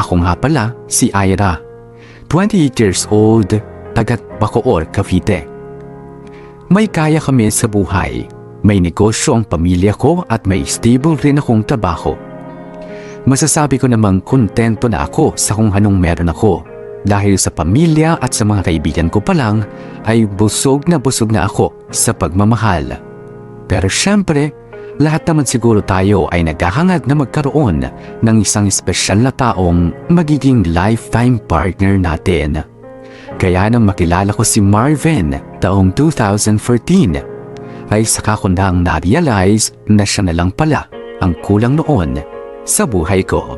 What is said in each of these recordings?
Ako nga pala si Ira, 28 years old, taga Bacoor, Cavite. May kaya kami sa buhay. May negosyo ang pamilya ko at may stable rin akong trabaho. Masasabi ko namang kontento na ako sa kung anong meron ako. Dahil sa pamilya at sa mga kaibigan ko pa lang ay busog na ako sa pagmamahal. Pero syempre, lahat naman siguro tayo ay naghahangad na magkaroon ng isang espesyal na taong magiging lifetime partner natin. Kaya nang makilala ko si Marvin taong 2014, ay saka ko nang na-realize na siya na lang pala ang kulang noon sa buhay ko.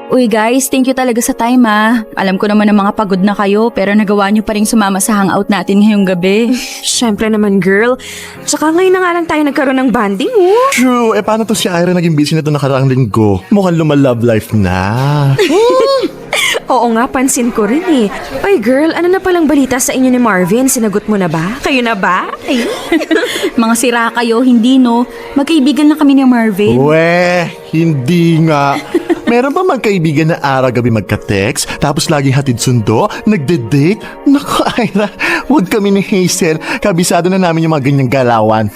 Uy guys, thank you talaga sa time ah. Alam ko naman na mga pagod na kayo pero nagawa niyo pa rin sumama sa hangout natin ngayong gabi. Siyempre naman girl. Tsaka ngayon na nga lang tayo nagkaroon ng bonding oh. True, paano to si Ira naging busy na to nakaraang linggo? Mukhang lumalove life na. Oo nga, pansin ko rin eh. Ay girl, ano na palang balita sa inyo ni Marvin? Sinagot mo na ba? Kayo na ba? Ay. Mga sira kayo, hindi no? Magkaibigan na kami ni Marvin. Weh, hindi nga. Meron ba magkaibigan na araw-gabi magka-text, tapos laging hatid sundo, nagde-date? Naku, Ira, huwag kami ni Hazel. Kabisado na namin yung mga ganyang galawan.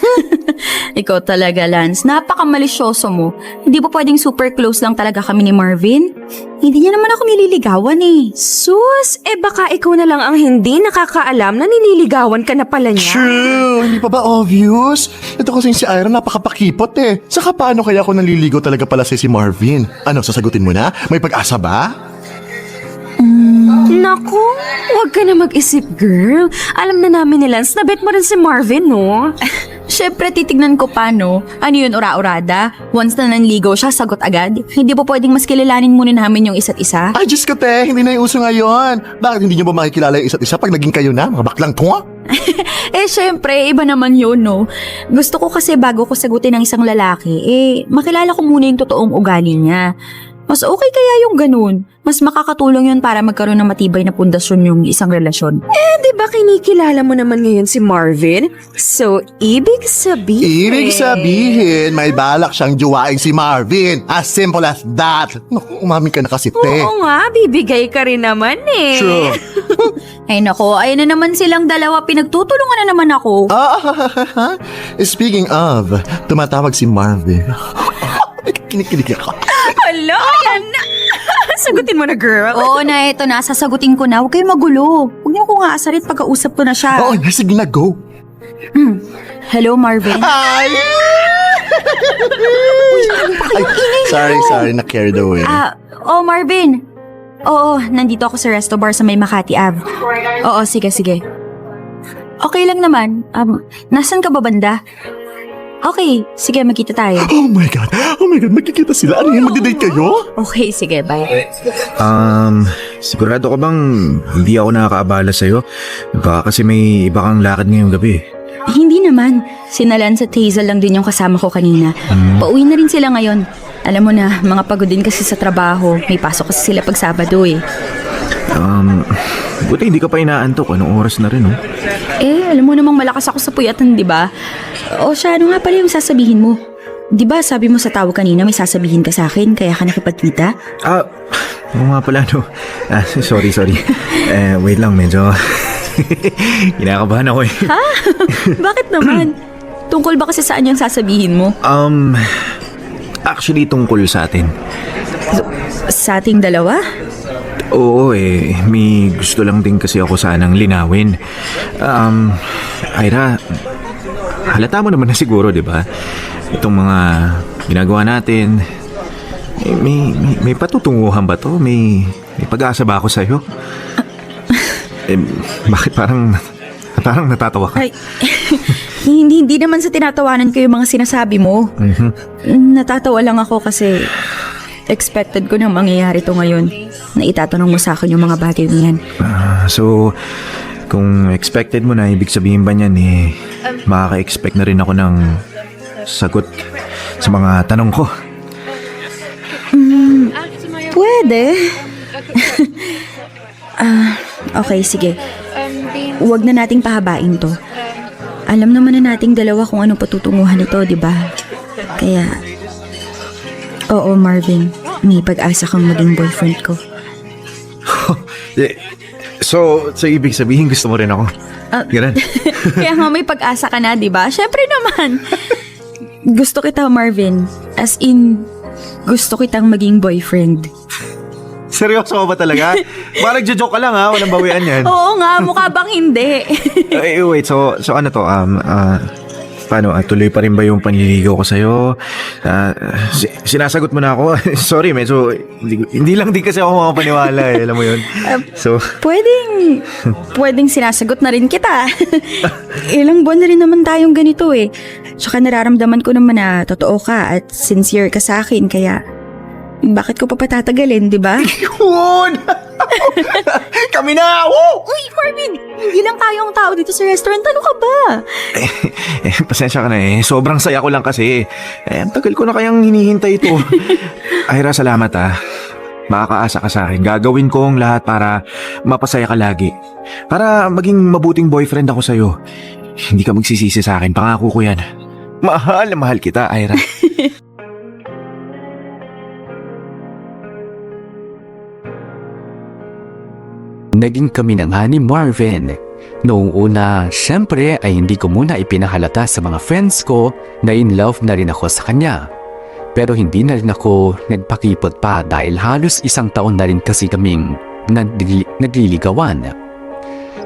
Ikaw talaga, Lance. Napaka-malisyoso mo. Hindi ba pwedeng super close lang talaga kami ni Marvin? Hindi niya naman ako nililigawan eh. Sus, baka ikaw na lang ang hindi nakakaalam na nililigawan ka na pala niya. True, hindi pa ba obvious? Ito kasi si Ira napakapakipot eh. Saka paano kaya ako naliligo talaga pala si Marvin? Ano, sasagutin mo na? May pag-asa ba? Naku, huwag ka na mag-isip girl. Alam na namin ni Lance na bet mo rin si Marvin no? Siyempre, titignan ko pa, no? Ano yun, ura-urada? Once na nanligaw siya, sagot agad? Hindi po pwedeng mas kilalanin muna namin yung isa't isa? Ay, Diyos ko te, hindi na yung uso ngayon. Bakit hindi nyo ba makikilala yung isa't isa pag naging kayo na? Mga baklang tunga? Siyempre, iba naman yun, no? Gusto ko kasi bago ko sagutin ng isang lalaki, makilala ko muna yung totoong ugali niya. Mas okay kaya yung ganun. Mas makakatulong yun para magkaroon ng matibay na pundasyon yung isang relasyon. Di ba kinikilala mo naman ngayon si Marvin? So, ibig sabihin, may balak siyang juwain si Marvin. As simple as that. Naku, umami ka na kasi, te. Oo nga, bibigay ka rin naman eh. True. Ay nako, ayun na naman silang dalawa. Pinagtutulungan na naman ako. Speaking of, tumatawag si Marvin. Kinikilig ako. Hala, yan na. Sagutin mo na, girl. Oo na, eto na. Sasagutin ko na. Huwag kayong magulo. Huwag niyo akong aasarin pagkausap ko na siya. Oo, sige na, go. Hello, Marvin. Ay! Sorry, na-carried away. Marvin. Oo, nandito ako sa resto bar sa may Makati Ave. Oo, sige. Okay lang naman. Nasaan ka ba banda? Okay, sige, magkita tayo. Oh my God, magkikita sila. Ano yun, magdi-date kayo? Okay, sige, bye. Sigurado ka bang hindi ako nakakaabala sa'yo? Baka kasi may iba kang lakad ngayong gabi. Hindi naman. Sinalan sa Hazel lang din yung kasama ko kanina. Pauwi na rin sila ngayon. Alam mo na, mga pagod din kasi sa trabaho. May pasok kasi sila pag Sabado eh. Buti hindi ka pa inaantok. Anong oras na rin, oh? Alam mo namang malakas ako sa puyatan, di ba? O siya, ano nga pala yung sasabihin mo? Di ba sabi mo sa tawag kanina may sasabihin ka sa akin kaya ka nakipagkita? Oo nga pala, no. Sorry. Wait lang, medyo kinakabahan ako eh. Ha? Bakit naman? Tungkol ba kasi saan yung sasabihin mo? Actually, tungkol sa atin. Sa ating dalawa? Oo may gusto lang din kasi ako sanang linawin. Ira, halata mo naman na siguro, di ba? Itong mga ginagawa natin, may patutunguhan ba to? May pag-asa ba ako sa'yo? Bakit parang natatawa ka? Ay, hindi naman sa tinatawanan ko yung mga sinasabi mo. Natatawa lang ako kasi expected ko na mangyayari to ngayon na itatanong mo sa akin yung mga bagay niyan. So, kung expected mo na, ibig sabihin ba niyan makaka-expect na rin ako ng sagot sa mga tanong ko? Pwede. Okay, sige. Huwag na nating pahabain to. Alam naman na nating dalawa kung anong patutunguhan nito, di ba? Kaya, oo Marvin, may pag-asa kang maging boyfriend ko. So ibig sabihin gusto mo rin ako? Ganun? Kaya nga may pag-asa ka na, di ba? Syempre naman. Gusto kita, Marvin. As in, gusto kitang maging boyfriend. Seryoso ka ba talaga? Parang nagjo-joke ka lang ha, walang bawian yan. Oo nga, mukha bang hindi? Wait, so ano to? Paano, tuloy pa rin ba yung panliligaw ko sa'yo? Sinasagot mo na ako. Sorry, medyo, hindi lang din kasi ako makapaniwala alam mo yun. So, Pwedeng sinasagot na rin kita. Ilang buwan na rin naman tayong ganito eh. Tsaka nararamdaman ko naman na totoo ka at sincere ka sa akin, kaya bakit ko pa patatagalin, di ba? yun! Kami na! Woo! Uy, Marvin! Hindi lang tayo ang tao dito sa restaurant. Ano ka ba? Pasensya ka na eh. Sobrang saya ko lang kasi. Ang tagal ko na kayang hinihintay ito. Ira, salamat ah. Makakaasa ka sa akin. Gagawin ko ang lahat para mapasaya ka lagi. Para maging mabuting boyfriend ako sa'yo. Hindi ka magsisisi sa akin. Pangako ko yan. Mahal na mahal kita, Ira. Naging kami na nga ni Marvin. Noong una, syempre ay hindi ko muna ipinahalata sa mga friends ko na in love na rin ako sa kanya. Pero hindi na rin ako nagpakipot pa dahil halos 1 taon na rin kasi kaming nagliligawan.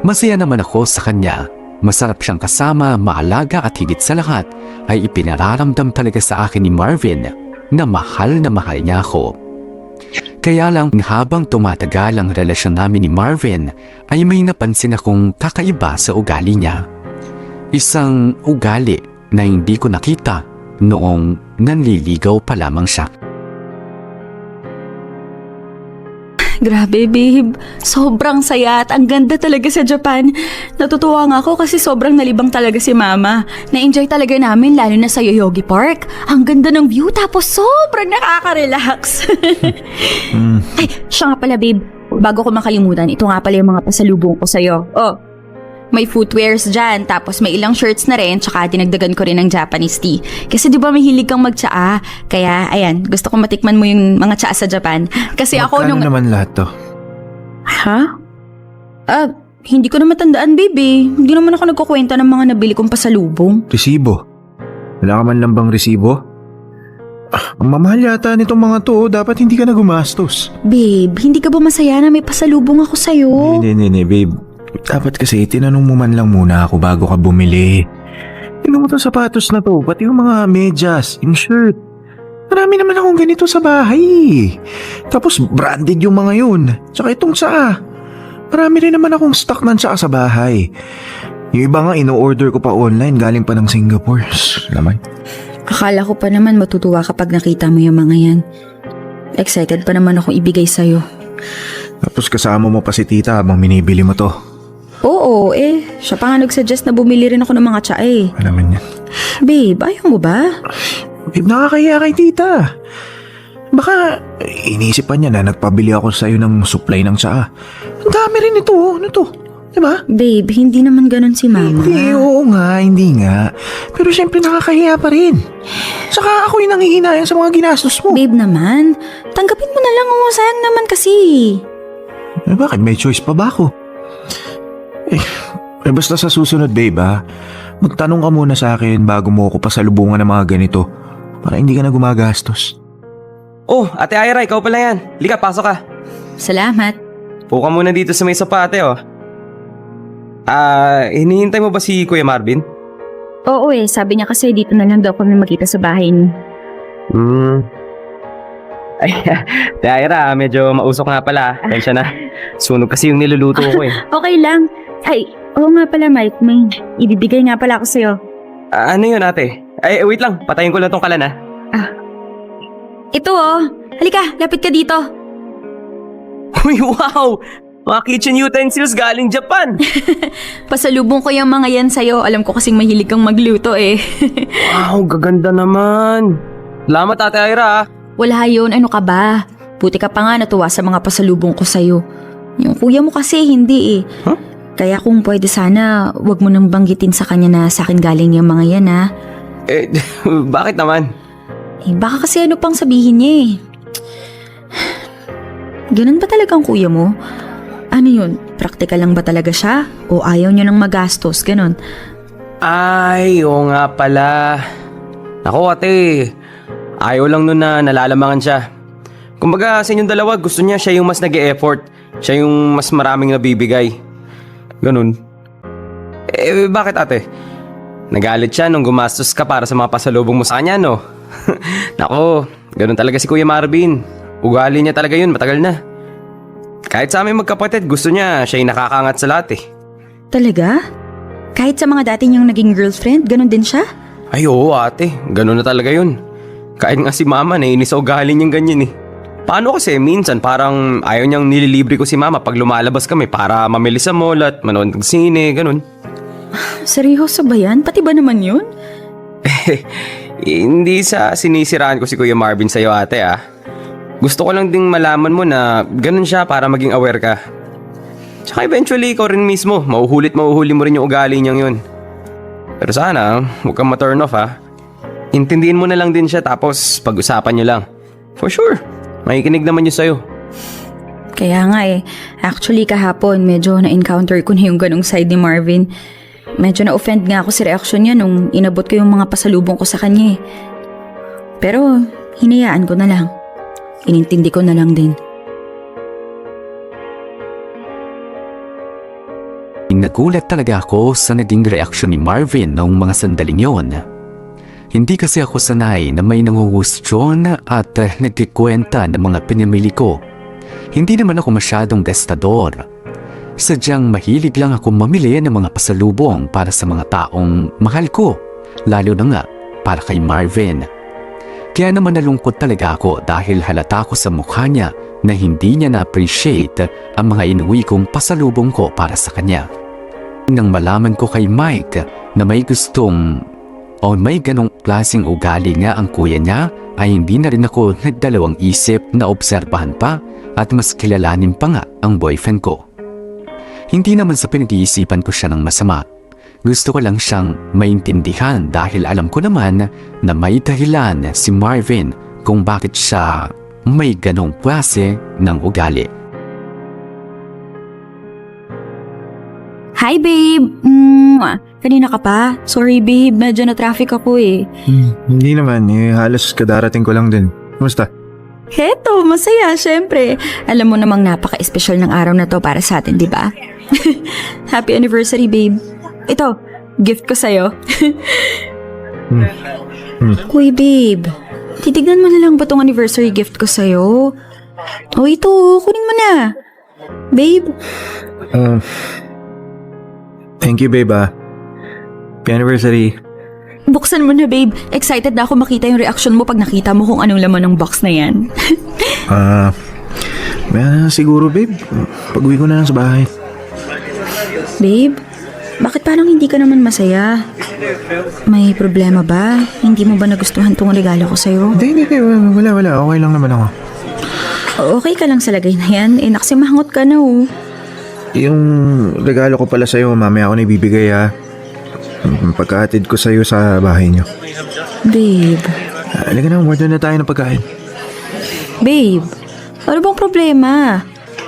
Masaya naman ako sa kanya. Masarap siyang kasama, maalaga at higit sa lahat ay ipinararamdam talaga sa akin ni Marvin na mahal niya ako. Kaya lang habang tumatagal ang relasyon namin ni Marvin ay may napansin akong kakaiba sa ugali niya. Isang ugali na hindi ko nakita noong nanliligaw pa lamang siya. Grabe, babe. Sobrang saya at ang ganda talaga sa Japan. Natutuwa nga ako kasi sobrang nalibang talaga si Mama. Na-enjoy talaga namin lalo na sa Yoyogi Park. Ang ganda ng view tapos sobrang nakaka-relax. Ay, siya nga pala, babe. Bago ko makalimutan, ito nga pala yung mga pasalubong ko sa'yo. Oh, may footwears dyan, tapos may ilang shirts na rin, tsaka dinagdagan ko rin ng Japanese tea. Kasi di ba mahilig kang mag-tsaa? Kaya, ayan, gusto ko matikman mo yung mga tsaa sa Japan. Kasi ako nung... Magkano naman lahat to? Ha? Hindi ko na matandaan, baby. Hindi naman ako nagkukwenta ng mga nabili kong pasalubong. Resibo? Wala ka man lang bang resibo? Ang mamahal yata nitong mga to, dapat hindi ka na gumastos. Babe, hindi ka ba masaya na may pasalubong ako sa'yo? Hindi, babe. Dapat kasi tinanong mo man lang muna ako bago ka bumili. Tingnan mo to sapatos na to, pati yung mga medyas, yung shirt. Marami naman akong ganito sa bahay. Tapos branded yung mga yun. Tsaka itong tsaa. Marami rin naman akong stock ng tsaa sa bahay. Yung iba nga ino-order ko pa online galing pa ng Singapore. Naman. Akala ko pa naman matutuwa kapag nakita mo yung mga yan. Excited pa naman akong ibigay sa'yo. Tapos kasama mo pa si tita habang minibili mo to. Oo, siya pa nga nagsuggest na bumili rin ako ng mga tsaa eh. Ano naman yan? Babe, ayaw mo ba? Babe, nakakahiya kay tita. Baka inisip pa niya na nagpabili ako sa iyo ng supply ng tsaa. Ang dami rin ito, ano to? Diba? Babe, hindi naman ganun si Mama. Hindi, oo nga, hindi nga. Pero syempre nakakahiya pa rin. Saka ako yung nangihinayang sa mga ginastos mo. Babe naman, tanggapin mo na lang, sayang naman kasi. Bakit? May choice pa ba ako? Basta sa susunod, babe, ha? Magtanong ka muna sa akin bago mo ako pasalubungan ng mga ganito para hindi ka na gumagastos. Oh, Ate Ira, ikaw pala yan. Lika, pasok ka. Salamat. Puka muna dito sa may sopa, ate, oh. Hinihintay mo ba si Kuya Marvin? Oo sabi niya kasi dito na lang daw kami magkita sa bahay niya. Ay, Ate Ira, medyo mausok nga pala. Tensya na. Sunog kasi yung niluluto ko eh. Okay lang. Ay, oo nga pala Mike, may ibibigay nga pala ako sa'yo. Ano yun, ate? Ay, wait lang. Patayin ko lang tong kalan, ha? Ito halika, lapit ka dito. Uy, wow! Mga kitchen utensils galing Japan. Pasalubong ko yung mga yan sa'yo. Alam ko kasing mahilig kang magluto eh. Wow, gaganda naman. Salamat, Ate Ira, ha? Wala yun, ano ka ba? Buti ka pa nga natuwa sa mga pasalubong ko sa'yo. Yung kuya mo kasi hindi eh. Huh? Kaya kung pwede sana, wag mo nang banggitin sa kanya na sa akin galing yung mga yan ha. Bakit naman? Baka kasi ano pang sabihin niya eh. Ganun ba talagang kuya mo? Ano yun? Praktikal lang ba talaga siya? O ayaw niya nang magastos? Ganun. Ay, oo nga pala. Ako ate, ayaw lang nun na nalalamangan siya. Kumbaga sa inyong dalawa, gusto niya siya yung mas nag-e-effort. Siya yung mas maraming nabibigay. Ganun. Eh, bakit ate? Nagalit siya nung gumastos ka para sa mga pasalubong mo sa kanya, no? Nako, ganun talaga si Kuya Marvin. Ugali niya talaga yun, matagal na. Kahit sa aming magkapatid, gusto niya siya yung nakakangat sa lahat eh. Talaga? Kahit sa mga dati niyang naging girlfriend, ganun din siya? Ay oo ate, ganun na talaga yun. Kahit nga si mama, naiinis sa ugali niyang ganyan eh. Paano kasi minsan parang ayaw niyang nililibre ko si mama pag lumalabas kami para mamili sa mall at manood ng sine, ganun. Seryoso ba yan? Pati ba naman yun? Hindi sa sinisiraan ko si Kuya Marvin sa'yo ate ah. Gusto ko lang ding malaman mo na ganun siya para maging aware ka. Tsaka eventually ikaw rin mismo, mauhuli mo rin yung ugali niyang yun. Pero sana, huwag kang ma-turn off ha. Intindihin mo na lang din siya tapos pag-usapan niyo lang. For sure, makikinig naman niya sa'yo. Kaya nga eh. Actually kahapon, medyo na-encounter ko na yung ganong side ni Marvin. Medyo na-offend nga ako sa reaction niya nung inabot ko yung mga pasalubong ko sa kanya eh. Pero, hinayaan ko na lang. Inintindi ko na lang din. Nagulat talaga ako sa naging reaksyon ni Marvin noong mga sandaling yon. Hindi kasi ako sanay na may nangungustyon at nagkikwenta ng mga pinamili ko. Hindi naman ako masyadong gastador. Sadyang mahilig lang ako mamili ng mga pasalubong para sa mga taong mahal ko, lalo na nga para kay Marvin. Kaya naman nalungkot talaga ako dahil halata ko sa mukha niya na hindi niya na-appreciate ang mga inuwi kong pasalubong ko para sa kanya. Nang malaman ko kay Mike na may gustong o may ganong klaseng ugali nga ang kuya niya, ay hindi na rin ako nagdalawang isip na obserbahan pa at mas kilalanin pa nga ang boyfriend ko. Hindi naman sa pinag-iisipan ko siya ng masama. Gusto ko lang siyang maintindihan dahil alam ko naman na may dahilan si Marvin kung bakit siya may ganong klase ng ugali. Hi babe! Kanina ka pa? Sorry babe, medyo na-traffic ako eh. Hindi naman, halos kadarating ko lang din. Kumusta? Heto, masaya syempre. Alam mo namang napaka-espesyal ng araw na to para sa atin, di ba? Happy anniversary babe. Ito, gift ko sa'yo. Uy babe, titignan mo na lang ba tong anniversary gift ko sa'yo? O ito, kunin mo na. Babe, Thank you, babe ah. Happy anniversary. buksan mo na babe. Excited na ako makita yung reaction mo pag nakita mo kung anong laman ng box na yan. Siguro, babe. Pag-uwi ko na lang sa bahay. Babe, bakit parang hindi ka naman masaya? May problema ba? Hindi mo ba nagustuhan tong regalo ko sa'yo? Hindi. Wala. Okay lang naman ako. Okay ka lang sa lagay na yan? Eh, nakasimahangot ka na oh. Yung regalo ko pala sa'yo, mamaya ako na ibibigay ha. Pagkahatid ko sa'yo sa bahay niyo. Babe. Halika na, order na tayo ng pagkain. Babe, ano bang problema?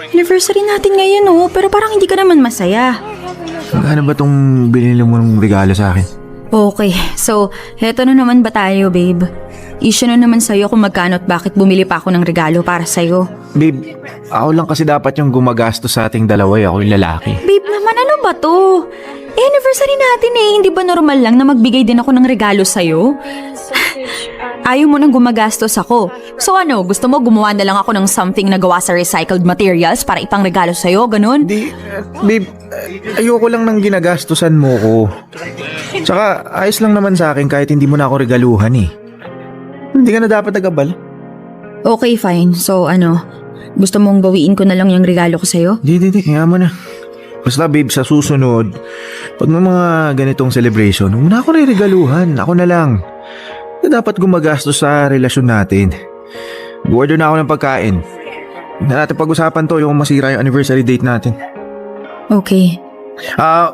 Anniversary natin ngayon oh, pero parang hindi ka naman masaya. Magkano ba tong binili mo ng regalo sa akin? Okay, so, heto na naman ba tayo, babe? Issue na naman sa'yo kung magkano at bakit bumili pa ako ng regalo para sa'yo. Babe, ako lang kasi dapat yung gumagastos sa ating dalawa, ako yung lalaki. Babe naman, ano ba to? Eh, anniversary natin eh. Hindi ba normal lang na magbigay din ako ng regalo sa'yo? Ayaw mo nang gumagastos ako. So ano, gusto mo gumawa na lang ako ng something na gawa sa recycled materials para ipang regalo sa'yo, ganun? Babe, ayoko lang nang ginagastusan mo ko. Tsaka, ayos lang naman sa akin kahit hindi mo na ako regaluhan eh. Hindi ka na dapat nagabal. Okay, fine. So ano, gusto mong bawiin ko na lang yung regalo ko sa'yo? Di, kaya mo na. Basta babe, sa susunod, pag may mga ganitong celebration, huwag na ako regaluhan. Ako na lang. Dapat gumagastos sa relasyon natin. Order na ako ng pagkain. Hindi na natin pag-usapan to yung masira yung anniversary date natin. Okay.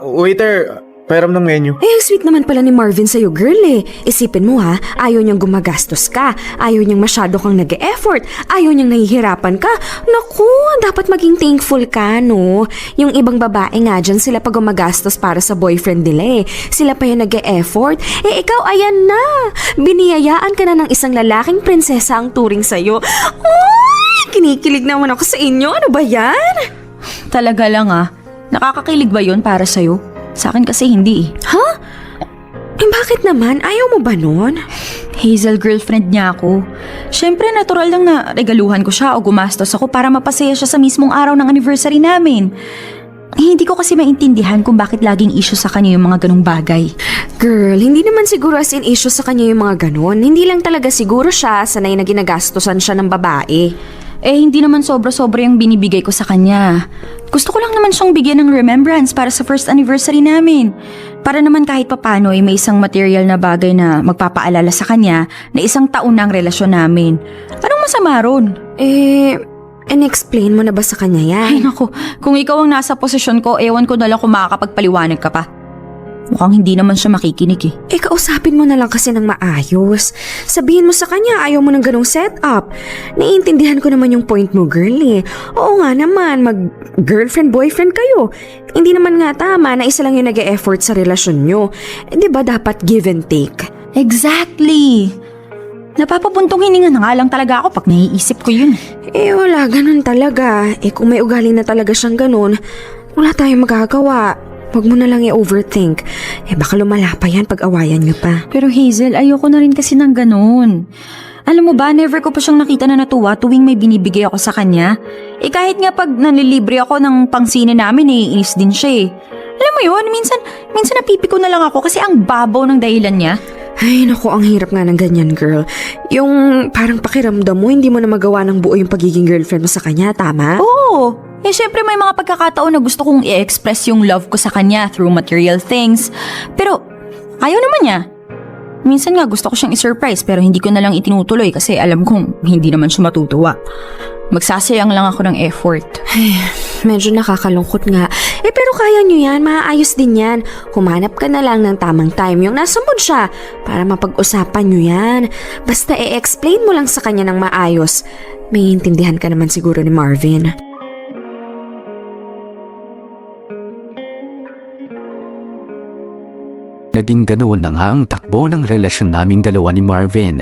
Waiter, Pairam ng menu. Eh, ang sweet naman pala ni Marvin sa'yo, girl eh. Isipin mo ha, ayaw niyang gumagastos ka, ayaw niyang masyado kang nag-e-effort, ayaw niyang nahihirapan ka. Naku, dapat maging thankful ka, no? Yung ibang babae nga dyan, sila pa gumagastos para sa boyfriend nila eh. Sila pa yung nag-e-effort. Eh, ikaw, ayan na. Biniyayaan ka na ng isang lalaking prinsesa ang turing sa'yo. Uy, kinikilig naman ako sa inyo. Ano ba yan? Talaga lang nakakakilig ba yun para sa'yo? Sa akin kasi hindi Ha? Eh, bakit naman? Ayaw mo ba nun? Hazel, girlfriend niya ako. Siyempre, natural lang na regaluhan ko siya o gumastos ako para mapasaya siya sa mismong araw ng anniversary namin. Hindi ko kasi maintindihan kung bakit laging issue sa kanya yung mga ganong bagay. Girl, hindi naman siguro as in issue sa kanya yung mga ganun. Hindi lang talaga siguro siya sanay na ginagastosan siya ng babae. Eh, hindi naman sobra-sobra yung binibigay ko sa kanya. Gusto ko lang naman siyang bigyan ng remembrance para sa first anniversary namin. Para naman kahit papano ay may isang material na bagay na magpapaalala sa kanya na isang taon na ang relasyon namin. Anong masama ron? And-explain mo na ba sa kanya Ay yan? naku, kung ikaw ang nasa posisyon ko, ewan ko na lang kung makakapagpaliwanag ka pa. Mukhang hindi naman siya makikinig eh. Eh, kausapin mo na lang kasi ng maayos. Sabihin mo sa kanya, ayaw mo ng ganong setup. Naiintindihan ko naman yung point mo, girl eh. Oo nga naman, mag-girlfriend-boyfriend kayo. Hindi naman nga tama na isa lang yung nag-e-effort sa relasyon nyo. Eh, di ba dapat give and take? Exactly! Napapabuntong hininga na nga lang talaga ako pag naiisip ko yun. Eh, wala, ganun talaga. Eh, kung may ugali na talaga siyang ganun, wala tayong magagawa. Huwag mo na lang i-overthink. Eh, baka lumala pa yan pag awayan niyo pa. Pero Hazel, ayoko na rin kasi ng ganun. Alam mo ba, never ko pa siyang nakita na natuwa tuwing may binibigay ako sa kanya. Eh kahit nga pag nanlilibre ako ng pangsine namin, inis din siya eh. Alam mo yun, minsan napipiko na lang ako kasi ang babaw ng dahilan niya. Ay, naku, ang hirap nga ng ganyan, girl. Yung parang pakiramdam mo, hindi mo na magawa ng buo yung pagiging girlfriend mo sa kanya, tama? Oo. Eh syempre may mga pagkakataon na gusto kong i-express yung love ko sa kanya through material things. Pero ayaw naman niya. Minsan nga gusto ko siyang i-surprise pero hindi ko na lang itinutuloy kasi alam kong hindi naman siya matutuwa. Magsasayang lang ako ng effort. Medyo nakakalungkot nga. Eh, pero kaya nyo yan, maaayos din yan. Humanap ka na lang ng tamang time yung nasa mood siya para mapag-usapan nyo yan. Basta i-explain mo lang sa kanya ng maayos. May intindihan ka naman siguro ni Marvin. Naging ganoon na nga ang takbo ng relasyon naming dalawa ni Marvin.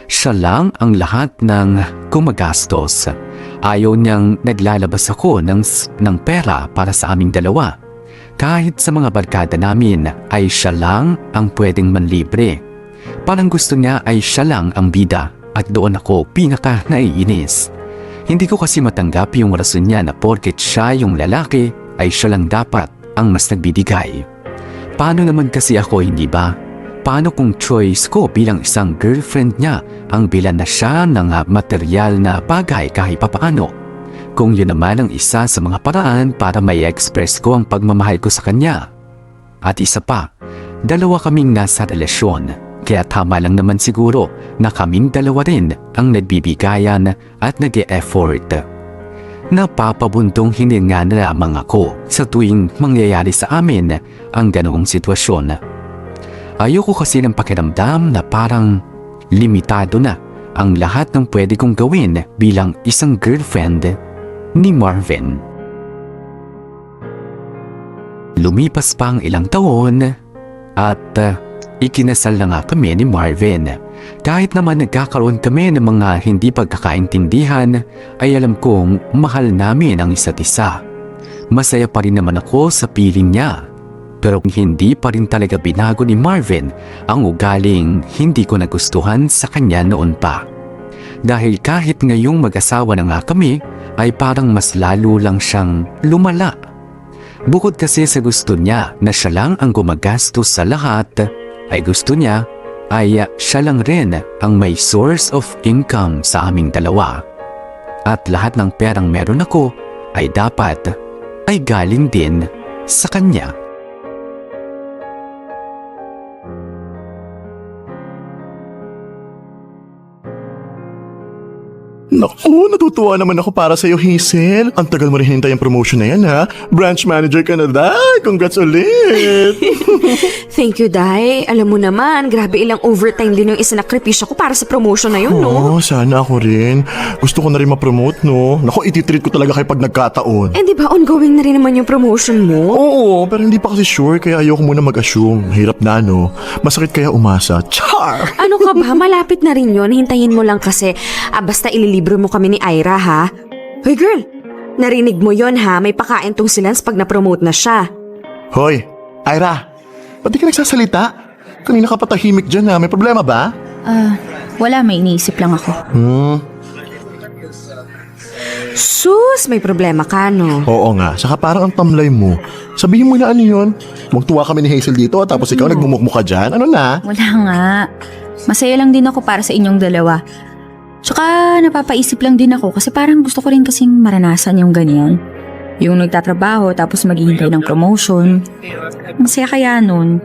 Siya lang ang lahat ng gumagastos. Ayaw niyang naglalabas ako ng pera para sa aming dalawa. Kahit sa mga barkada namin ay siya lang ang pwedeng manlibre. Parang gusto niya ay siya lang ang bida at doon ako pinaka naiinis. Hindi ko kasi matanggap yung rason niya na porket siya yung lalaki ay siya lang dapat ang mas nagbibigay. Paano naman kasi ako, hindi ba? Paano kung choice ko bilang isang girlfriend niya ang bilan na siya ng material na bagay kahit papaano? Kung yun naman ang isa sa mga paraan para may express ko ang pagmamahal ko sa kanya. At isa pa, dalawa kaming nasa relasyon, kaya tama lang naman siguro na kaming dalawa rin ang nagbibigayan at nag-e-effort. Napapabuntong hininga na lamang ako sa tuwing mangyayari sa amin ang ganoong sitwasyon. Ayoko kasi ng pakiramdam na parang limitado na ang lahat ng pwede kong gawin bilang isang girlfriend ni Marvin. Lumipas pa ang ilang taon at ikinasal na nga kami ni Marvin. Kahit naman nagkakaroon kami ng mga hindi pagkakaintindihan, ay alam kong mahal namin ang isa't isa. Masaya pa rin naman ako sa piling niya. Pero hindi pa rin talaga binago ni Marvin ang ugaling hindi ko nagustuhan sa kanya noon pa. Dahil kahit ngayong mag-asawa na nga kami, ay parang mas lalo lang siyang lumala. Bukod kasi sa gusto niya na siya lang ang gumagastos sa lahat, ay gusto niya ay siya lang rin ang may source of income sa aming dalawa. At lahat ng perang meron ako ay dapat ay galing din sa kanya. Naku, natutuwa naman ako para sa'yo, Hazel. Ang tagal mo rin hinintay ang promotion na yan, ha? Branch manager ka na, Day. Congrats ulit. Thank you, Day. Alam mo naman, grabe ilang overtime din yung isinakripisyo ko para sa promotion na yun, no? Oo, sana ako rin. Gusto ko na rin ma-promote, no? Naku, ititreat ko talaga kayo pag nagkataon. Eh, di ba ongoing na rin naman yung promotion mo? Oo, pero hindi pa kasi sure, kaya ayoko muna mag-assume. Hirap na, no? Masakit kaya umasa. Char! Ano ka ba? Malapit na rin yun. Hintayin mo lang kasi. Basta ililibro mo kami ni Ira, ha? Hoy, girl! Narinig mo yon ha? May pakain tong si Lance pag na-promote na siya. Hoy, Ira, ba't di ka nagsasalita? Kanina ka patahimik dyan, ha? May problema ba? Wala, may iniisip lang ako. Sus, may problema ka, no? Oo nga, saka parang ang tamlay mo. Sabihin mo na ano yun. Magtuwa kami ni Hazel dito, tapos ikaw nagmumukmuk ka dyan. Ano na? Wala nga. Masaya lang din ako para sa inyong dalawa. Tsaka napapaisip lang din ako kasi parang gusto ko rin kasing maranasan yung ganyan. Yung nagtatrabaho tapos maghihintay ng promotion. Masaya kaya nun.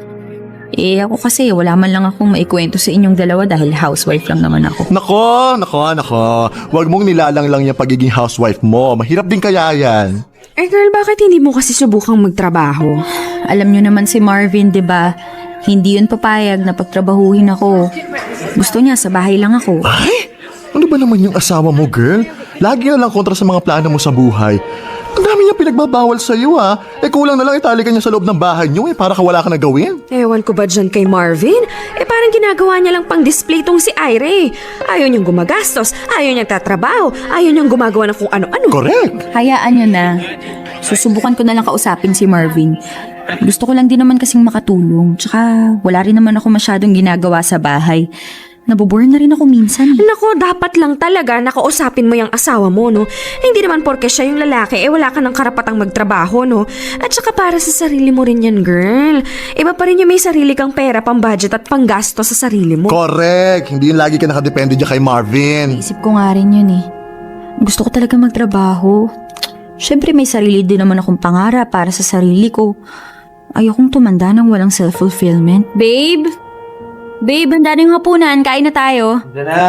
Eh ako kasi wala man lang akong maikwento sa inyong dalawa dahil housewife lang naman ako. Nako. Huwag mong nilalang lang yung pagiging housewife mo. Mahirap din kaya yan. Eh, girl, bakit hindi mo kasi subukang magtrabaho? Alam nyo naman si Marvin, 'di ba? Hindi yun papayag na pagtrabahuhin ako. Gusto niya sa bahay lang ako. Ay! Ano ba naman yung asawa mo, girl? Lagi na lang kontra sa mga plano mo sa buhay. Ang dami niya pinagbabawal sa'yo, ha? Eh kulang na lang italikan niya sa loob ng bahay niyo, para ka wala ka na gawin. Ewan ko ba dyan kay Marvin? Eh, parang ginagawa niya lang pang display tong si Ira eh. Ayaw niyang gumagastos, ayaw niyang tatrabaho, ayaw niyang gumagawa ng kung ano-ano. Correct! Hayaan nyo na. Susubukan ko na lang kausapin si Marvin. Gusto ko lang din naman kasing makatulong. Tsaka wala rin naman ako masyadong ginagawa sa bahay. Nabobore na rin ako minsan. Nako, dapat lang talaga nakausapin mo yung asawa mo, no? Hindi naman porke siya yung lalaki, wala ka ng karapatang magtrabaho, no? At saka para sa sarili mo rin yan, girl. Iba pa rin yung may sarili kang pera, pang budget at pang gasto sa sarili mo. Correct! Hindi yung lagi ka nakadepende dyan kay Marvin. Isip ko nga rin yun eh. Gusto ko talaga magtrabaho. Siyempre may sarili din naman akong pangarap para sa sarili ko. Ayokong tumanda ng walang self-fulfillment. Babe! Babe, handa na yung hapunan. Kain na tayo. Diyan na!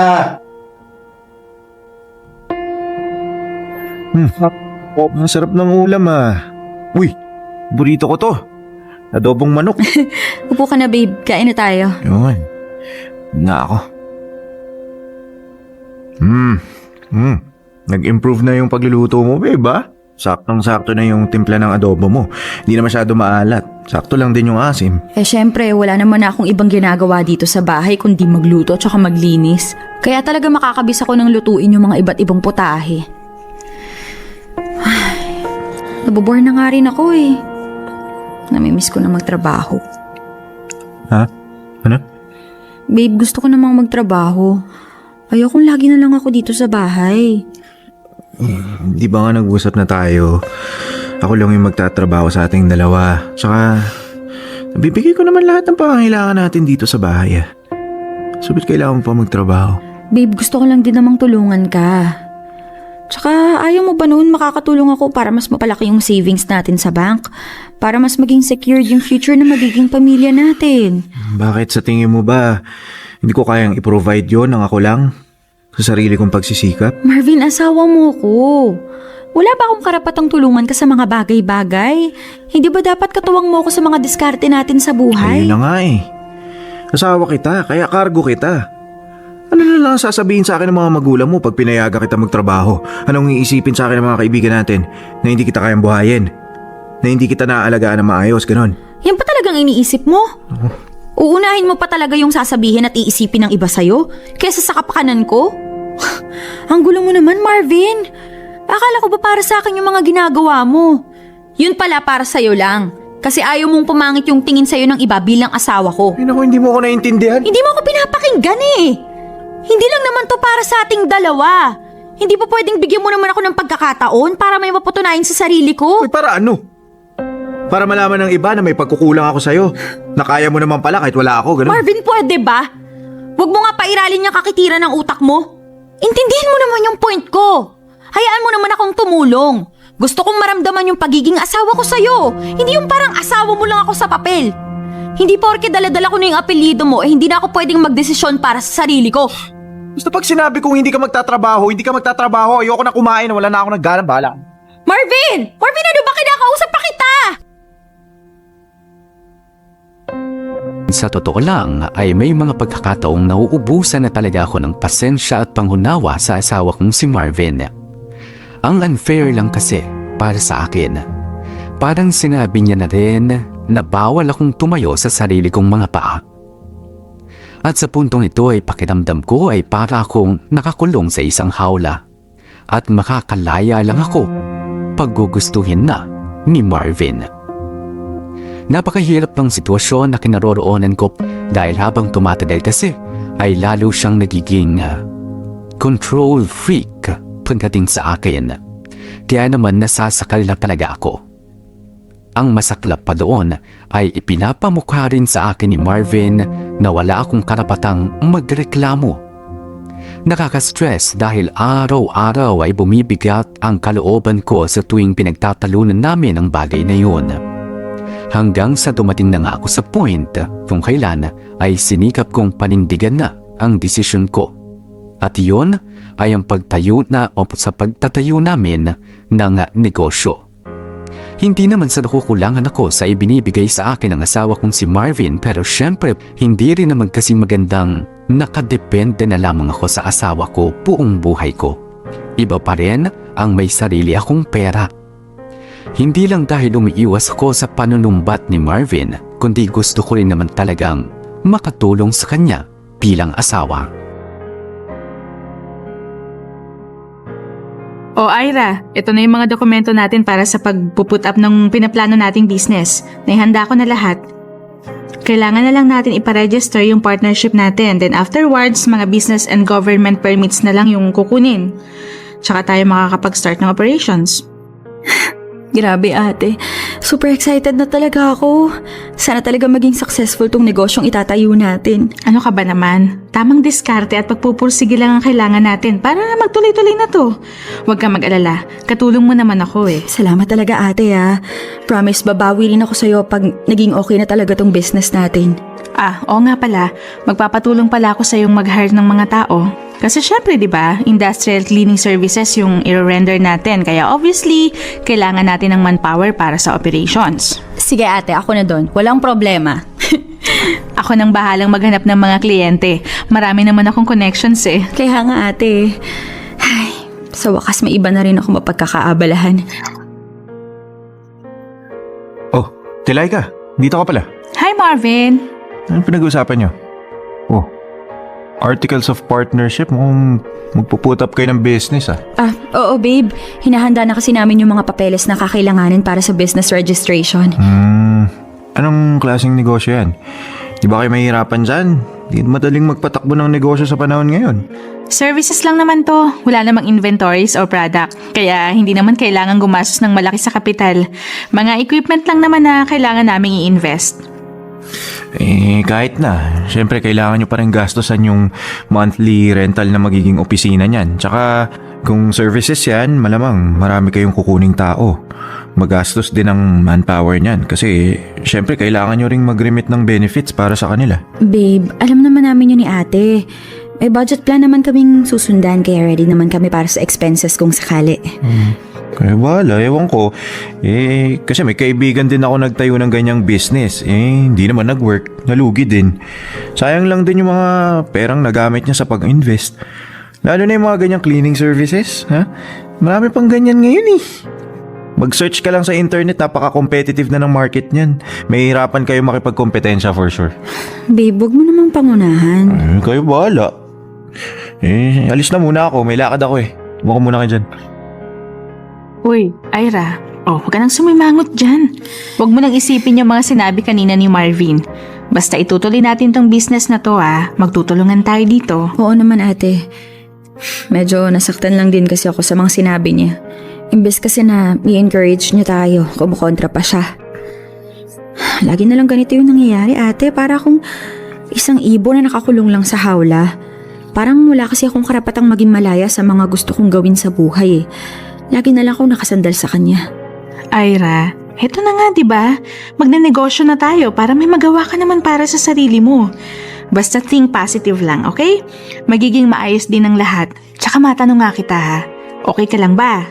Ang sarap ng ulam ah. Uy, burrito ko to. Adobong manok. Upo ka na, babe. Kain na tayo. Yun. Na ako. Nag-improve na yung pagluluto mo, babe, ah? Saktong-sakto na yung timpla ng adobo mo. Hindi na masyado maalat. Sakto lang din yung asim. Eh syempre, wala naman na akong ibang ginagawa dito sa bahay kundi magluto at saka maglinis. Kaya talaga makakabis ako ng lutuin yung mga iba't ibang putahe. Ay, nabobore na nga rin ako eh. Namimiss ko na magtrabaho. Ha? Ano? Babe, gusto ko namang magtrabaho. Ayokong lagi na lang ako dito sa bahay. Di ba nga nag-usap na tayo? Ako lang yung magtatrabaho sa ating dalawa. Tsaka, nabibigay ko naman lahat ng pangangailangan natin dito sa bahay. So, ba't kailangan mo pa magtrabaho? Babe, gusto ko lang din namang tulungan ka. Tsaka, ayaw mo ba noon makakatulong ako para mas mapalaki yung savings natin sa bank? Para mas maging secured yung future na magiging pamilya natin. Bakit sa tingin mo ba, hindi ko kayang i-provide yon ng ako lang? Sa sarili kong pagsisikap? Marvin, asawa mo ko. Wala ba akong karapatang tulungan ka sa mga bagay-bagay? Hindi ba dapat katuwang mo ako sa mga diskarte natin sa buhay? Ayun na nga eh. Asawa kita, kaya cargo kita. Ano na lang sasabihin sa akin ng mga magulang mo pag pinayaga kita magtrabaho? Anong iisipin sa akin ng mga kaibigan natin na hindi kita kayang buhayin? Na hindi kita naaalagaan na maayos, ganon? Yan pa talagang iniisip mo? Uunahin mo pa talaga yung sasabihin at iisipin ng iba sa'yo kesa sa kapakanan ko? Ang gulo mo naman, Marvin. Akala ko ba para sa akin yung mga ginagawa mo? Yun pala para sa'yo lang. Kasi ayaw mong pumangit yung tingin sa'yo ng iba bilang asawa ko. Ay naku, hindi mo ako naiintindihan. Hindi mo ako pinapakinggan eh. Hindi lang naman to para sa ating dalawa. Hindi pa pwedeng bigyan mo naman ako ng pagkakataon para may mapatunayan sa sarili ko? Uy, para ano? Para malaman ng iba na may pagkukulang ako sa'yo. Na kaya mo naman pala kahit wala ako, ganun. Marvin, pwede ba? Huwag mo nga pairalin yung kakitira ng utak mo. Intindihin mo naman yung point ko. Hayaan mo naman akong tumulong. Gusto kong maramdaman yung pagiging asawa ko sa'yo. Hindi yung parang asawa mo lang ako sa papel. Hindi porke dala-dala ko na yung apelyido mo, hindi na ako pwedeng magdesisyon para sa sarili ko. Basta pag sinabi kong hindi ka magtatrabaho, ayoko na kumain, wala na ako nagganang bala. Marvin! Marvin, ano ba? Kinakausap pa kita! Sa totoo lang ay may mga pagkakataong nauubusan na talaga ako ng pasensya at panghunawa sa asawa kong si Marvin. Ang unfair lang kasi para sa akin. Parang sinabi niya na rin na bawal akong tumayo sa sarili kong mga paa. At sa puntong ito ay pakiramdam ko ay para akong nakakulong sa isang hawla. At makakalaya lang ako pag gugustuhin na ni Marvin. Napakahirap ng sitwasyon na kinaroroonan ko dahil habang tumatagal kasi ay lalo siyang nagiging control freak pagdating sa akin. Kaya naman nasasakal na talaga ako. Ang masaklap pa doon ay ipinapamukha rin sa akin ni Marvin na wala akong karapatang magreklamo. Nakaka-stress dahil araw-araw ay bumibigat ang kalooban ko sa tuwing pinagtatalunan namin ang bagay na yun. Hanggang sa dumating na nga ako sa point kung kailan ay sinikap kong panindigan na ang desisyon ko. At yun ay ang pagtatayo namin ng negosyo. Hindi naman sa nakukulangan ako sa ibinibigay sa akin ng asawa kong si Marvin, pero syempre hindi rin naman kasi magandang nakadepende na lamang ako sa asawa ko buong buhay ko. Iba pa rin ang may sarili akong pera. Hindi lang dahil umiiwas ako sa panunumbat ni Marvin, kundi gusto ko rin naman talagang makatulong sa kanya bilang asawa. O Ira, ito na yung mga dokumento natin para sa pag-put up ng pinaplano nating business. Naihanda ko na lahat. Kailangan na lang natin iparegister yung partnership natin. Then afterwards, mga business and government permits na lang yung kukunin. Tsaka tayo makakapag-start ng operations. Grabe ate, super excited na talaga ako. Sana talaga maging successful tong negosyong itatayo natin. Ano ka ba naman? Tamang diskarte at pagpupursige lang ang kailangan natin para magtuloy-tuloy na to. Huwag kang mag-alala, katulong mo naman ako eh. Salamat talaga ate ha. Promise, babawi rin ako sa'yo pag naging okay na talaga tong business natin. Oo nga pala, magpapatulong pala ako sa yung mag-hire ng mga tao. Kasi syempre, di ba, industrial cleaning services yung i-render natin. Kaya obviously, kailangan natin ng manpower para sa operations. Sige ate, ako na doon. Walang problema. Ako nang bahalang maghanap ng mga kliyente. Marami naman akong connections eh. Kaya nga ate. Ay, sa wakas may iba na rin ako mapagkakaabalahan. Oh, Tilaika, dito ka pala. Hi Marvin! Ano pinag-uusapan niyo? Oh, articles of partnership, mukhang magpuput up kayo ng business ah. Oo babe. Hinahanda na kasi namin yung mga papeles na kakailanganin para sa business registration. Anong klaseng negosyo yan? Di ba kayo mahihirapan dyan? Di madaling magpatakbo ng negosyo sa panahon ngayon. Services lang naman to. Wala namang inventories or product. Kaya hindi naman kailangan gumastos ng malaki sa kapital. Mga equipment lang naman na kailangan naming i-invest. Kahit na. Siyempre, kailangan nyo pa rin gastosan yung monthly rental na magiging opisina niyan. Tsaka, kung services yan, malamang marami kayong kukuning tao. Magastos din ang manpower niyan. Kasi, siyempre, kailangan nyo ring mag-remit ng benefits para sa kanila. Babe, alam naman namin yun ni ate. May budget plan naman kaming susundan, kaya ready naman kami para sa expenses kung sakali. Kaya wala, ewan ko. Kasi may kaibigan din ako nagtayo ng ganyang business. Hindi naman nag-work. Nalugi din. Sayang lang din yung mga perang nagamit niya sa pag-invest. Lalo na yung mga ganyang cleaning services. Ha? Marami pang ganyan ngayon eh. Mag-search ka lang sa internet, napaka-competitive na ng market niyan. May hirapan kayo makipagkompetensya for sure. Babe, huwag mo namang pangunahan. Kayo bahala. Alis na muna ako. May lakad ako eh. Buka muna kayo dyan. Uy, Ira. Huwag ka nang sumimangot dyan. Huwag mo nang isipin yung mga sinabi kanina ni Marvin. Basta itutuloy natin tong business na to magtutulungan tayo dito. Oo naman ate. Medyo nasaktan lang din kasi ako sa mga sinabi niya. Imbes kasi na i-encourage niya tayo, kumukontra pa siya. Lagi na lang ganito yung nangyayari ate. Para akong isang ibon na nakakulong lang sa hawla. Parang wala kasi akong karapatang maging malaya sa mga gusto kong gawin sa buhay eh. Lagi na lang akong nakasandal sa kanya. Ira, heto na nga 'di ba? Magnenegosyo na tayo para may magawa ka naman para sa sarili mo. Basta think positive lang, okay? Magiging maayos din ang lahat. Tsaka matanong nga kita ha, okay ka lang ba?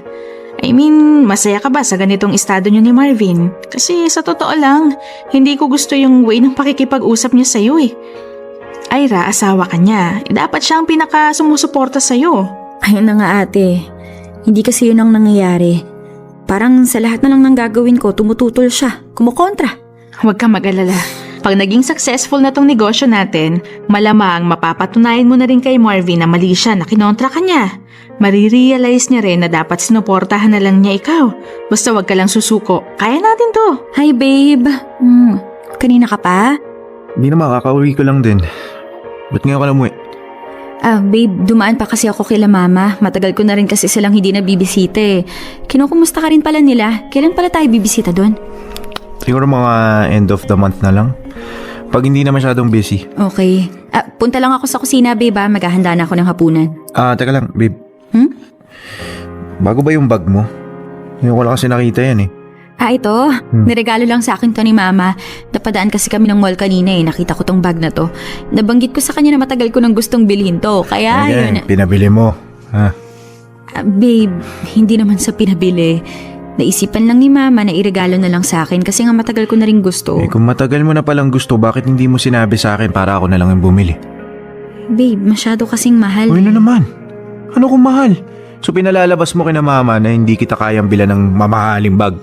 I mean, masaya ka ba sa ganitong estado niyo ni Marvin? Kasi sa totoo lang, hindi ko gusto yung way ng pakikipag-usap niya sa'yo eh. Ira, asawa ka niya. Dapat siya ang pinaka-sumusuporta sa'yo. Ayun na nga ate, hindi kasi yun ang nangyayari. Parang sa lahat na lang ng gagawin ko, tumututol siya, kumukontra. Huwag ka mag-alala. Pag naging successful na tong negosyo natin, malamang mapapatunayan mo na rin kay Marvin na mali siya na kinontra ka niya. Marirealize niya rin na dapat sinuportahan na lang niya ikaw. Basta wag ka lang susuko. Kaya natin to. Hi babe, kanina ka pa? Hindi na makakauwi ko lang din. Ba't ngayon ka lang umuwi? Babe, dumaan pa kasi ako kila mama. Matagal ko na rin kasi silang hindi nabibisita eh. Kinukumusta ka rin pala nila? Kailan pala tayo bibisita doon? Siguro mga end of the month na lang. Pag hindi na masyadong busy. Okay. Punta lang ako sa kusina babe ha. Maghahanda na ako ng hapunan. Teka lang, babe. Hmm? Bago ba yung bag mo? Ngayon ko lang kasi nakita yan eh. Ito. Niregalo lang sa akin to ni mama. Napadaan kasi kami ng mall kanina eh. Nakita ko tong bag na to. Nabanggit ko sa kanya na matagal ko nang gustong bilhin to. Kaya yun. Pinabili mo. Babe, hindi naman sa pinabili. Naisipan lang ni mama na iregalo na lang sa akin kasi nga matagal ko na rin gusto. Kung matagal mo na palang gusto, bakit hindi mo sinabi sa akin para ako na lang yung bumili? Babe, masyado kasing mahal. Uy na naman. Ano kung mahal? So pinalalabas mo kina mama na hindi kita kayang bilan ng mamahaling bag.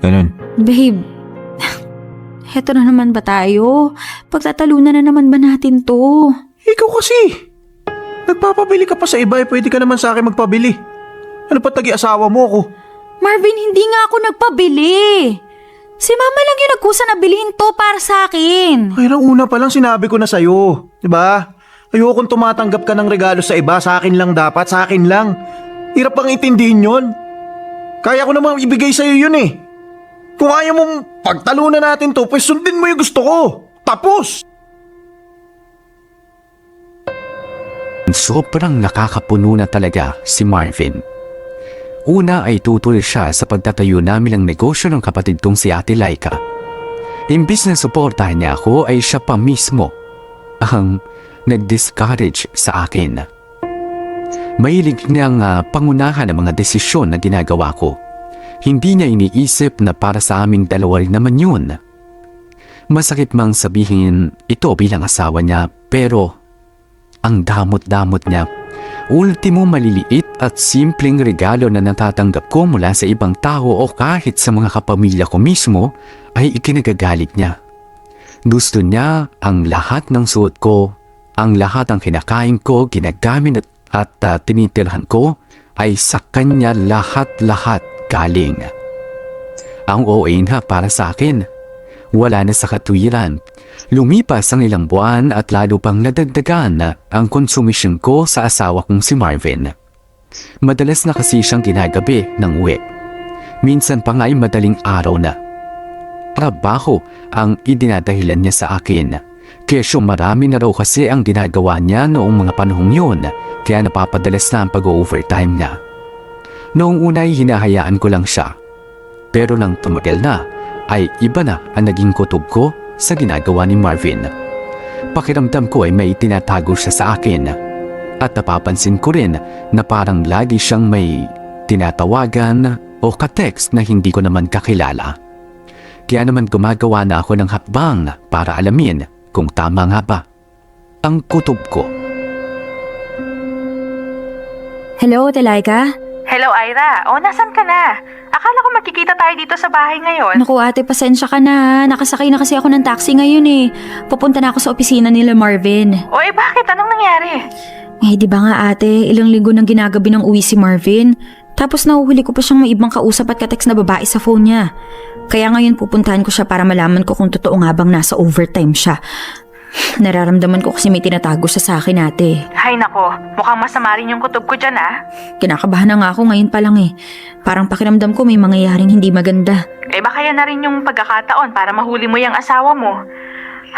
Ganun. Babe, heto na naman ba tayo? Pagtatalunan na naman ba natin to? Ikaw kasi. Nagpapabili ka pa sa iba, pwede ka naman sa akin magpabili. Ano pa tagi-asawa mo ako? Marvin, hindi nga ako nagpabili. Si mama lang yung nagkusa na bilhin to para sa akin. Ay, nang una pa lang sinabi ko na sa'yo. Diba? Ayokong tumatanggap ka ng regalo sa iba. Sa akin lang dapat, sa akin lang. Hirap pang intindihin yun. Kaya ko namang ibigay sa'yo yun eh. Kung ayaw mong pagtalunan natin to, pues sundin mo yung gusto ko. Tapos! Sobrang nakakapuno na talaga si Marvin. Una ay tutuloy siya sa pagtatayo namin ng negosyo ng kapatid kong si Ate Laika. Imbis na suportahan niya ako ay siya pa mismo ang nag-discourage sa akin. Mahilig niyang pangunahan ang mga desisyon na ginagawa ko. Hindi niya iniisip na para sa aming dalawa rin naman yun. Masakit mang sabihin ito bilang asawa niya, pero ang damot-damot niya. Ultimo maliliit at simpleng regalo na natatanggap ko mula sa ibang tao o kahit sa mga kapamilya ko mismo ay ikinagagalit niya. Gusto niya ang lahat ng suot ko, ang lahat ng kinakain ko, ginagamit at tinitirhan ko ay sa kanya lahat-lahat galing. Ang OA na para sa akin. Wala na sa katwiran. Lumipas ang ilang buwan at lalo pang nadagdagan ang konsumisyon ko sa asawa kong si Marvin. Madalas na kasi siyang ginagabi ng uwi. Minsan pa nga ay madaling araw na. Trabaho ang idinadahilan niya sa akin. Kesyo marami na raw kasi ang ginagawa niya noong mga panahong yun, kaya napapadalas na ang pag-overtime niya. Noong una ay hinahayaan ko lang siya. Pero nang tumagal na, ay iba na ang naging kutob ko sa ginagawa ni Marvin. Pakiramdam ko ay may tinatago siya sa akin. At napapansin ko rin na parang lagi siyang may tinatawagan o ka-text na hindi ko naman kakilala. Kaya naman gumagawa na ako ng hakbang para alamin kung tama nga ba ang kutob ko. Hello, Telaika? Hello, Ira. Nasan ka na? Akala ko magkikita tayo dito sa bahay ngayon. Naku ate, pasensya ka na. Nakasakay na kasi ako ng taxi ngayon eh. Pupunta na ako sa opisina nila Marvin. Bakit? Anong nangyari? Di ba nga ate, ilang linggo nang ginagabi ng uwi si Marvin. Tapos nahuhuli ko pa siyang may ibang kausap at ka-text na babae sa phone niya. Kaya ngayon pupuntahan ko siya para malaman ko kung totoo nga bang nasa overtime siya. Nararamdaman ko kasi may tinatago siya sa akin ate. Hay nako, mukhang masama rin yung kutob ko dyan Kinakabahan na nga ako ngayon pa lang eh. Parang pakiramdam ko may mangyayaring hindi maganda. Baka yan na rin yung pagkakataon para mahuli mo yung asawa mo.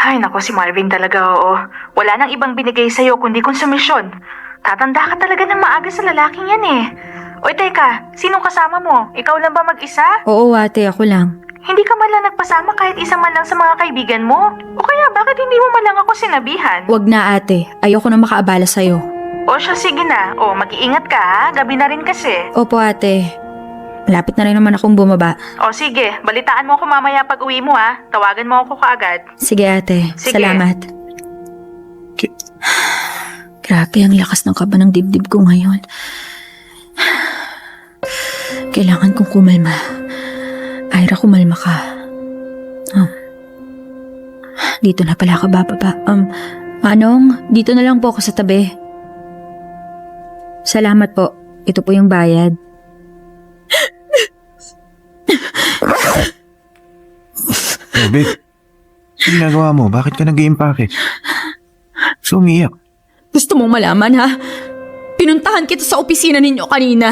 Ay nako, si Marvin talaga, oo. Wala nang ibang binigay sa'yo kundi konsumisyon. Tatanda ka talaga ng maaga sa lalaking yan eh. Teka, sinong kasama mo? Ikaw lang ba mag-isa? Oo ate, ako lang. Hindi ka man lang nagpasama kahit isa man lang sa mga kaibigan mo? O kaya bakit hindi mo man lang ako sinabihan? Wag na ate, ayoko na makaabala sa'yo. O siya, sige na. O, mag-iingat ka ha. Gabi na rin kasi. Opo ate, malapit na rin naman akong bumaba. O sige, balitaan mo ako mamaya pag uwi mo ha. Tawagan mo ako kaagad. Sige ate, Sige. salamat. Ki- Grabe, ang lakas ng kaba ng dibdib ko ngayon. Kailangan kong kumalma. Ira, kumalma ka. Dito na pala ako bababa. Manong, dito na lang po ako sa tabi. Salamat po. Ito po yung bayad. Oh, babe. Ano ginagawa mo? Bakit ka nag-iimpake? So, umiyak. Gusto mong malaman ha? Pinuntahan kita sa opisina ninyo kanina.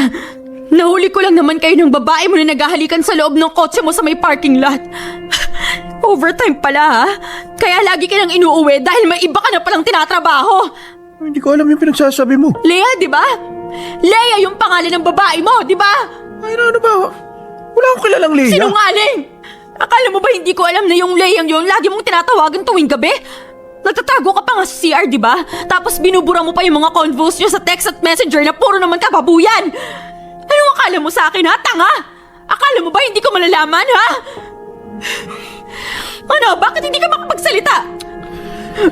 Nahuli ko lang naman kayo ng babae mo na naghahalikan sa loob ng kotse mo sa may parking lot. Overtime pala ha? Kaya lagi ka nang inuuwi dahil may iba ka na palang tinatrabaho. Hindi ko alam yung pinagsasabi mo. Lea, di ba? Lea yung pangalan ng babae mo, di ba? Ay, ano ba? Wala akong kilalang Leia. Sinungaling! Akala mo ba hindi ko alam na yung Leang yun lagi mong tinatawagan tuwing gabi? Nagtatago ka pa nga sa CR, di ba? Tapos binubura mo pa yung mga convos nyo sa text at messenger na puro naman kababuyan! Anong akala mo sa akin, ha? Tanga! Akala mo ba hindi ko malalaman, ha? Ano? Bakit hindi ka makapagsalita?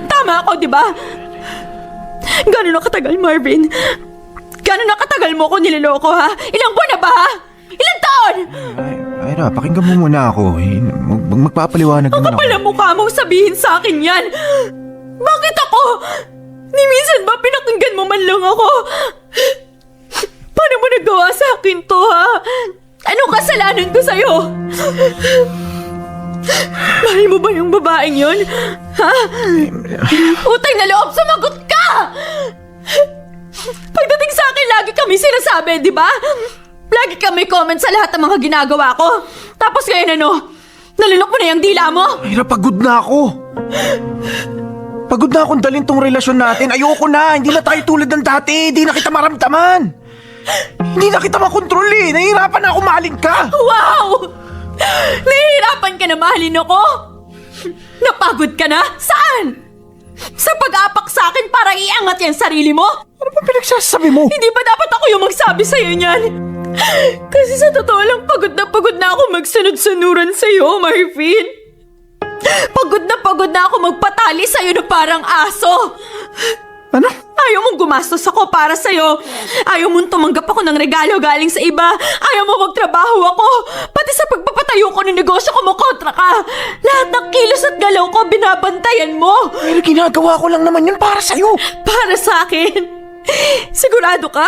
Tama ako, di ba? Gano'n na katagal, Marvin? Gano'n na katagal mo ko niloloko, ha? Ilang buwan na ba, ha? Ilang taon? Ay, Ira, pakinggan mo muna ako. Magpapaliwanag Ang naman ako. kapal ang mukha mong sabihin sa akin yan! Bakit ako? Ni minsan ba pinakinggan mo man lang ako? Paano mo nagawa sa akin to, ha? Anong kasalanan ko sa'yo? Mahal mo ba yung babaeng yun? Ha? Utay na loob, sumagot ka! Pagdating sa akin, lagi kami sinasabi, di ba? Lagi kami comment sa lahat ng mga ginagawa ko. Tapos ngayon ano? Nalunok mo na yung dila mo? Ira, pagod na ako. Pagod na akong dalhin tong relasyon natin. Ayoko na. Hindi na tayo tulad ng dati. Hindi na kita maramdaman. Hindi na kita makontrol eh. Nahihirapan na ako mahalin ka. Wow! Nahihirapan ka na mahalin ako? Napagod ka na? Saan? Sa pag-apak sa akin para iangat yung sarili mo? Ano ba pinagsasabi mo? Hindi ba dapat ako yung magsabi sa'yo niyan? Kasi sa totoo lang, pagod na ako magsunod-sunuran sa'yo, Marvin. Pagod na ako magpatali sa'yo na parang aso. Ano? Ayaw mong gumastos ako para sa'yo. Ayaw mong tumanggap ako ng regalo galing sa iba. Ayaw mo magtrabaho ako. Pati sa pagpapatayo ko ng negosyo, kumukontra ka. Lahat ng kilos at galaw ko, binabantayan mo. Pero ginagawa ko lang naman yun para sa'yo. Para sa akin? Sigurado ka?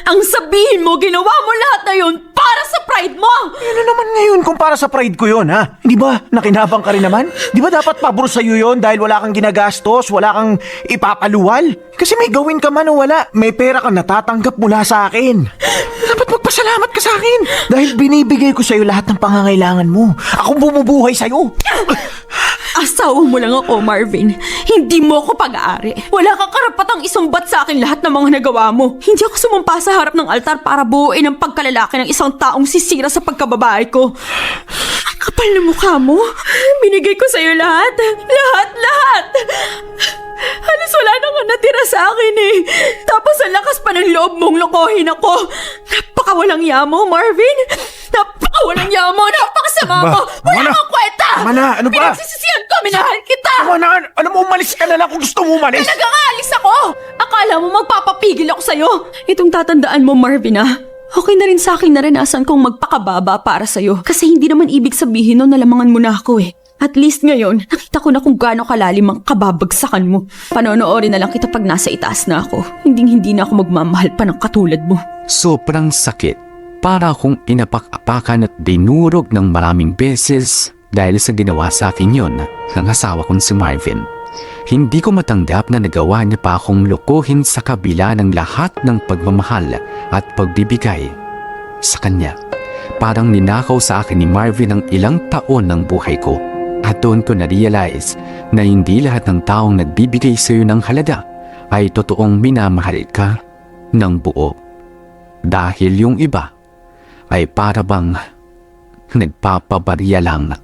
Ang sabihin mo, ginawa mo lahat na yun para sa pride mo! Ano naman ngayon kung para sa pride ko yun, ha? Di ba? Nakinabang ka rin naman? Di ba dapat pabor sa'yo yun dahil wala kang ginagastos, wala kang ipapaluwal? Kasi may gawin ka man o wala, may pera kang natatanggap mula sa akin. Dapat magpasalamat ka sa akin dahil binibigay ko sa'yo lahat ng pangangailangan mo. Akong bumubuhay sa'yo. Asawa mo lang ako, Marvin. Hindi mo ako pag-aari. Wala kang karapatang isumbat sa akin lahat ng mga nagawa mo. Hindi ako sumampa sa harap ng altar para buuin ang pagkalalaki ng isang taong sisira sa pagkababae ko. Ang kapal na mukha mo. Binigay ko sa'yo lahat. Lahat. Halos wala na nga natira sa akin eh. Tapos ang lakas pa ng loob mong lokohin ako. Napakawalang yamo, Marvin. Napakawalang yamo. Napakasama Ba, mo. Wala tama na. kang kwenta. Tama na, ano ba? Pinagsisisihan ko, minahal kita. Tama na, alam mo, umalis ka na lang kung gusto mo umalis. Talagang aalis ako. Akala mo magpapapigil ako sa'yo. Itong tatandaan mo, Marvin, okay na rin sa akin naranasan kong magpakababa para sa'yo. Kasi hindi naman ibig sabihin no nalamangan mo na ako eh. At least ngayon, nakita ko na kung gaano kalalim ang kababagsakan mo. Panonoorin na lang kita pag nasa itaas na ako. Hindi na ako magmamahal pa ng katulad mo. Sobrang sakit. Para akong inapak-apakan at dinurog ng maraming beses dahil sa ginawa sa akin yon ng asawa kong si Marvin. Hindi ko matanggap na nagawa niya pa akong lokohin sa kabila ng lahat ng pagmamahal at pagbibigay sa kanya. Parang ninakaw sa akin ni Marvin ang ilang taon ng buhay ko. At doon ko na-realize na hindi lahat ng taong nagbibigay sa iyo ng halaga ay totoong minamahal ka ng buo. Dahil yung iba ay para bang nagpapabarya lang.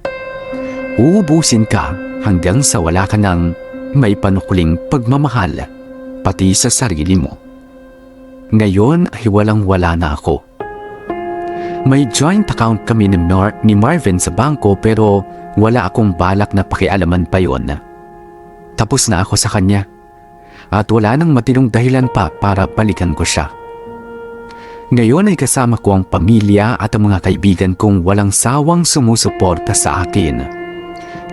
Uubusin ka hanggang sa wala ka ng may panukling pagmamahal, pati sa sarili mo. Ngayon ay walang-wala na ako. May joint account kami ni Marvin sa bangko pero wala akong balak na pakialaman pa yon. Tapos na ako sa kanya at wala nang matinong dahilan pa para balikan ko siya. Ngayon ay kasama ko ang pamilya at ang mga kaibigan kong walang sawang sumusuporta sa akin.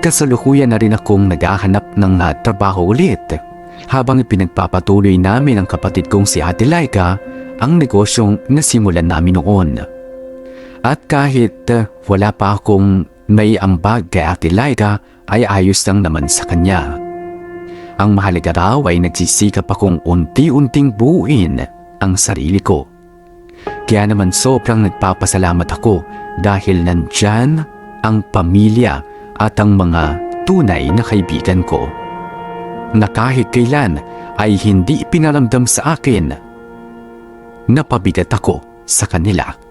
Kasalukuyan na rin akong naghahanap ng trabaho ulit habang ipinagpapatuloy namin ang kapatid kong si Ate Laika ang negosyong nasimulan namin noon. At kahit wala pa akong may ambag kay Ate Laika ay ayos lang naman sa kanya. Ang mahalaga raw ay nagsisikap akong unti-unting buuin ang sarili ko. Kaya naman sobrang nagpapasalamat ako dahil nandyan ang pamilya at ang mga tunay na kaibigan ko. Na kahit kailan ay hindi ipinaramdam sa akin na pabigat ako sa kanila.